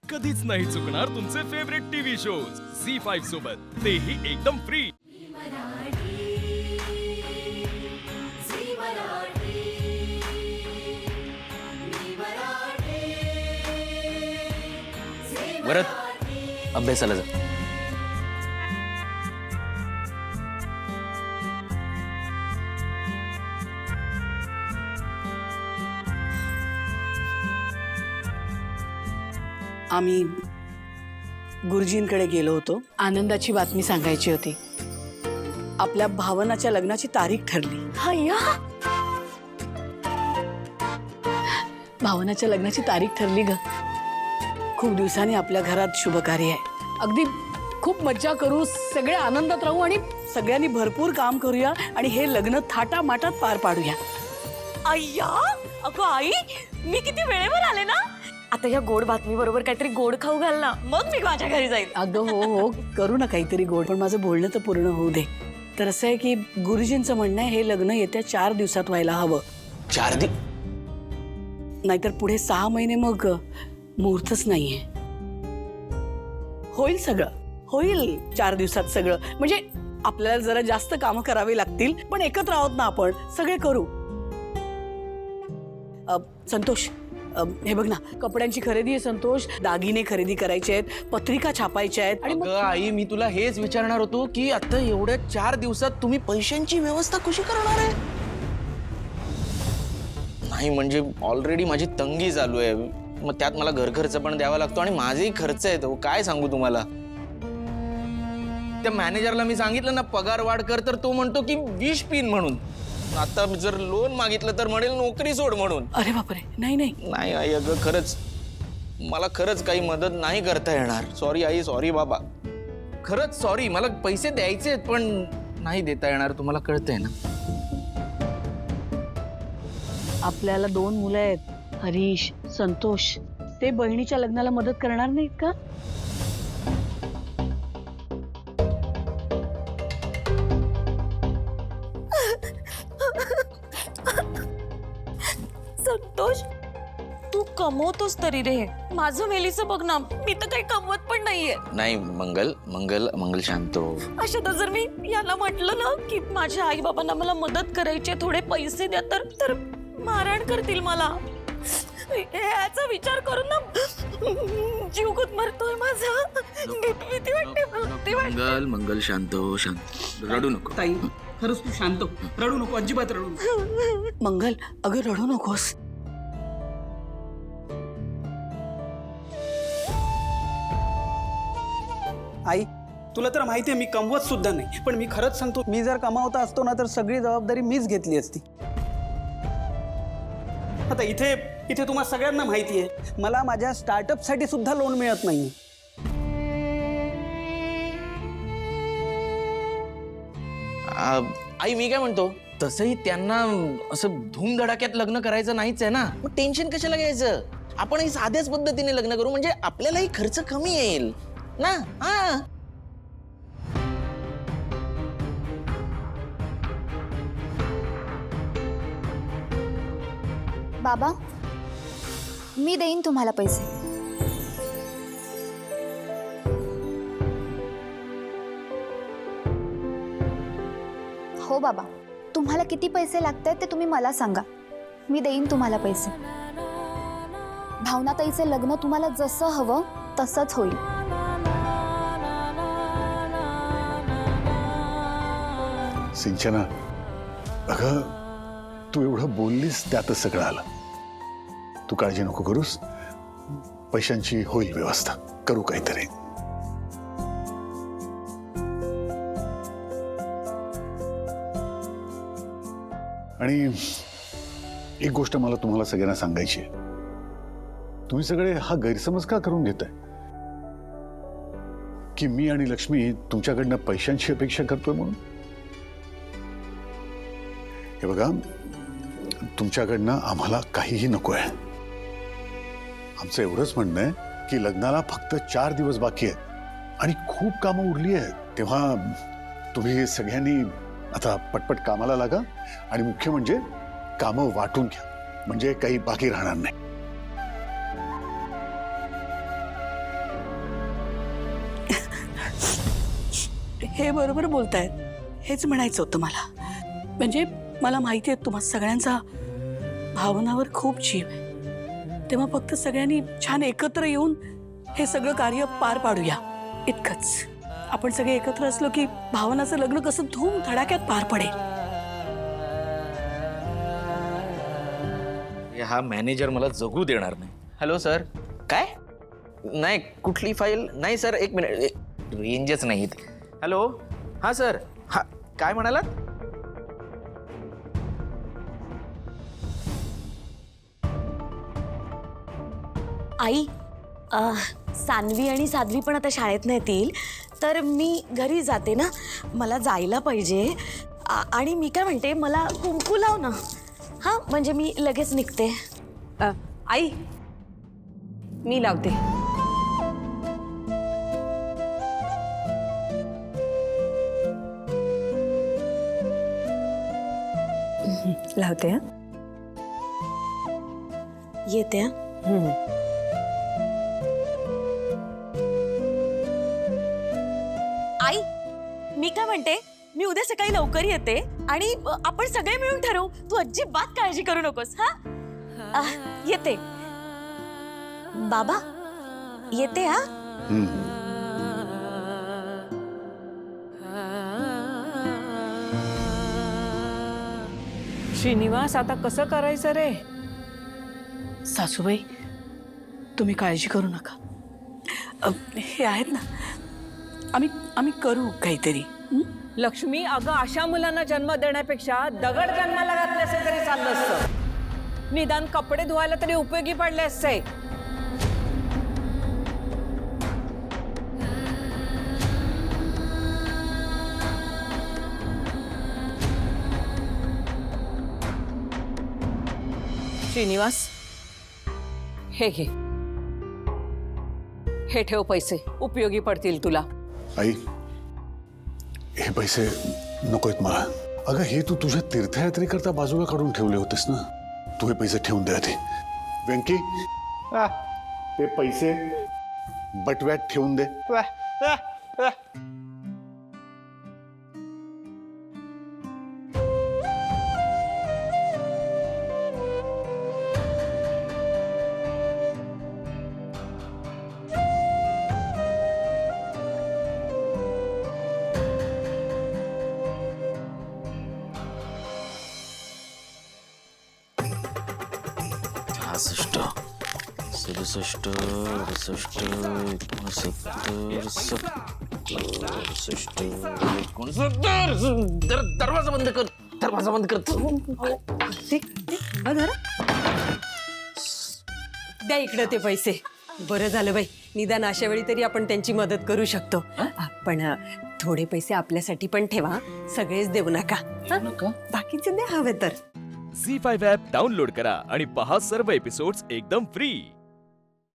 कधीच नाही चुकणार तुमचे फेवरेट टीव्ही शोज झी5 सोबत, तेही एकदम फ्री। वरद अभ्यासाला जा। आम्ही गुरुजींकडे गेलो होतो। आनंदाची बातमी सांगायची होती। आपल्या भावनाच्या लग्नाची तारीख ठरली। हय्या, भावनाच्या लग्नाची तारीख ठरली ग। खूप दिवसांनी आपल्या घरात शुभ कार्य आहे। अगदी खूप मज्जा करू, सगळे आनंदात राहू आणि सगळ्यांनी भरपूर काम करूया आणि हे लग्न थाटामाटात पार पाडूया। अय्या, अगं आई, मी किती वेळेवर आले ना। आता या गोड बातमी बरोबर काहीतरी गोड खाऊ घाल ना, मग मी माझ्या घरी जाईल। अगं हो हो, करू ना काहीतरी गोड, पण माझं बोलणं तर पूर्ण होऊ दे। तर असं आहे की गुरुजींचं म्हणणं आहे हे लग्न येत्या 4 दिवसात व्हायला हवं। 4 दिवस? नाहीतर पुढे 6 महिने मग मुहूर्तच नाहीये। होईल सगळं, होईल 4 दिवसात सगळं। म्हणजे आपल्याला जरा जास्त कामं करावी लागतील, पण एकत्र आहोत ना आपण, सगळे करू। संतोष, हे बघ ना, कपड्यांची खरेदी आहे संतोष, दागिने खरेदी करायचे आहेत, पत्रिका छापायच्या आहेत आणि अगं आई, मी तुला हेच विचारणार होतो की आता एवढ्या 4 दिवसात तुम्ही पैशांची व्यवस्था कशी करणार आहे? नाही म्हणजे ऑलरेडी माझी तंगी चालू आहे, मग त्यात मला घर खर्च पण द्यावा लागतो आणि माझेही खर्च आहेत। काय सांगू तुम्हाला, त्या मॅनेजरला मी सांगितलं ना पगार वाढ कर, तर तो म्हणतो की विष पिन म्हणून। आता जर लोन मागितलं तर म्हणेल नोकरी सोड म्हणून। अरे बापरे, नाही नाही नाही आई, अगं खरंच मला खरंच काही मदत नाही करता येणार। सॉरी आई, सॉरी बाबा, खरंच सॉरी। मला पैसे द्यायचे आहेत पण नाही देता येणार, तुम्हाला कळतंय ना। आपल्याला 2 मुलं आहेत, हरीश, संतोष, ते बहिणीच्या लग्नाला मदत करणार नाहीत का? संतोष, तू कमवतोस तरी रे, माझं मेलीचं बघ ना, मी तर काही कमवत पण नाहीये। नाही मंगल मंगल मंगल शांत हो। अशात जर मी यांना म्हटलं ना की माझ्या आई बाबांना मला मदत करायची, थोडे पैसे द्या, तर मारहाण करतील मला। याचा विचार करून ना जीव गुदमरतोय माझा। भीती वाटते मला, भीती वाटते। मंगल मंगल शांत हो, शांत, रडू नको। ताई खरंच तू शांत हो, रडू नको, अजिबात रडू नको। मंगल अगं रडू नकोस। आई, तुला तर माहिती आहे मी कमवत सुद्धा नाही, पण मी खरंच सांगतो, मी जर कमावता असतो ना तर सगळी जबाबदारी मीच घेतली असती। आता इथे इथे तुम्हाला सगळ्यांना माहिती आहे मला माझ्या स्टार्टअपसाठी सुद्धा लोन मिळत नाही। आई मी काय म्हणतो, तसंही त्यांना असं धूमधडाक्यात लग्न करायचं नाहीच आहे ना, मग टेन्शन कशाला घ्यायचं? आपणही साध्याच पद्धतीने लग्न करू, म्हणजे आपल्यालाही खर्च कमी येईल ना। हा बाबा, मी देईन तुम्हाला पैसे। हो बाबा, तुम्हाला किती पैसे लागतात ते तुम्ही मला सांगा, मी देईन तुम्हाला पैसे। भावनाताईचे लग्न तुम्हाला जसं हवं तसंच होईल। सिंचना, अगं तू एवढं बोललीस त्यातच सगळं आलं। तू काळजी नको करूस, पैशांची होईल व्यवस्था, करू काहीतरी। आणि एक गोष्ट मला तुम्हाला सगळ्यांना सांगायची आहे, तुम्ही सगळे हा गैरसमज का करून घेताय की मी आणि लक्ष्मी तुमच्याकडनं पैशांची अपेक्षा करतोय म्हणून? हे बघा, तुमच्याकडनं आम्हाला काहीही नको आहे। आमचं एवढंच म्हणणं आहे की लग्नाला फक्त 4 दिवस बाकी आहेत आणि खूप कामं उरली आहेत, तेव्हा तुम्ही सगळ्यांनी आता पटपट कामाला लागा आणि मुख्य म्हणजे कामं वाटून घ्या, म्हणजे काही बाकी राहणार नाही। हे बरोबर बोलतायत, हेच म्हणायचं होतं मला. म्हणजे मला माहिती आहे तुम्हा सगळ्यांचा भावनावर खूप जीव आहे, तेव्हा फक्त सगळ्यांनी छान एकत्र येऊन हे सगळं कार्य पार पाडूया इतकंच. आपण सगळे एकत्र असलो की भावनाचं लग्न कसं धूम धडाक्यात पार पडेल. हा मॅनेजर मला जगू देणार नाही. Hello sir. काय? नाही कुठली फाईल नाही सर, एक मिनिट, रेंजच नाही इथे. हॅलो. हां सर. हा काय म्हणालात? आई, सान्वी आणि साध्वी पण आता शाळेत नाही येतील, तर मी घरी जाते ना, मला जायला पाहिजे. आणि मी काय म्हणते, मला कुंकू लाव ना. हां, म्हणजे मी लगेच निघते. आई, मी लावते. लावते. हा, येते. हं. आई, मी काय म्हणते, मी उद्या सकाळी लवकर येते आणि आपण सगळे मिळून ठरवू. तू अजिबात काळजी करू नकोस. हा, येते. बाबा, येते. हा. श्रीनिवास, आता कसं करायचं रे? सासूबाई, तुम्ही काळजी करू नका. हे आहेत ना, आम्ही करू काहीतरी. लक्ष्मी, अगं अशा मुलांना जन्म देण्यापेक्षा दगड जन्माला घातले असे तरी चाललं असतं. निदान कपडे धुवायला तरी उपयोगी पडले असते. श्रीनिवास, हे घे. हे ठेव, पैसे उपयोगी पडतील तुला. आई, हे पैसे नकोत मला. अगं, हे तू तुझ्या तीर्थयात्रेकरता बाजूला काढून ठेवले होतेस ना. तू हे पैसे ठेवून दे आधी. व्यंकी, हे पैसे बटव्यात ठेवून दे. सहासष्ट, 67, 68, 69, दरवाजा बंद कर, दरवाजा बंद कर. द्या इकडे ते पैसे. बरं झालं बाई, निदान अशा वेळी तरी आपण त्यांची मदत करू शकतो. पण थोडे पैसे आपल्यासाठी पण ठेवा. सगळेच देऊ नका. बाकीचे द्या हवे तर. झी5 ॲप डाउनलोड करा आणि पहा सर्व एपिसोड्स एकदम फ्री.